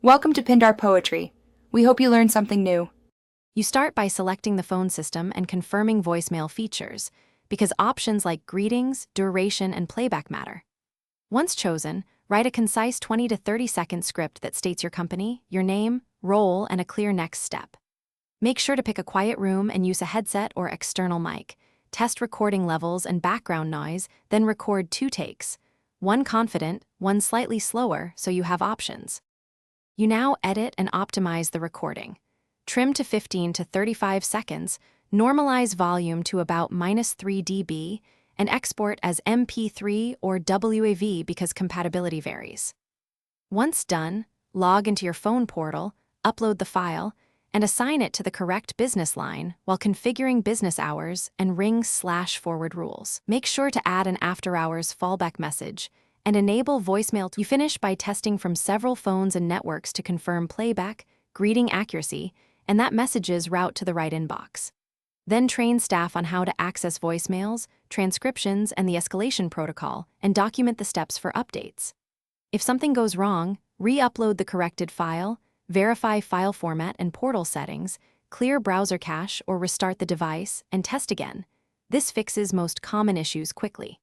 Welcome to Pindar Poetry. We hope you learned something new. You start by selecting the phone system and confirming voicemail features, because options like greetings, duration, and playback matter. Once chosen, write a concise 20 to 30-second script that states your company, your name, role, and a clear next step. Make sure to pick a quiet room and use a headset or external mic. Test recording levels and background noise, then record 2 takes, one confident, one slightly slower, so you have options. You now edit and optimize the recording. Trim to 15 to 35 seconds, normalize volume to about -3 dB, and export as MP3 or WAV because compatibility varies. Once done, log into your phone portal, upload the file, and assign it to the correct business line while configuring business hours and ring/forward rules. Make sure to add an after-hours fallback message and enable voicemail. You finish by testing from several phones and networks to confirm playback, greeting accuracy, and that message's route to the right inbox. Then train staff on how to access voicemails, transcriptions, and the escalation protocol, and document the steps for updates. If something goes wrong, re-upload the corrected file, verify file format and portal settings, clear browser cache or restart the device, and test again. This fixes most common issues quickly.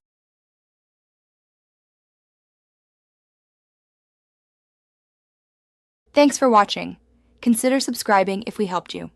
Thanks for watching. Consider subscribing if we helped you.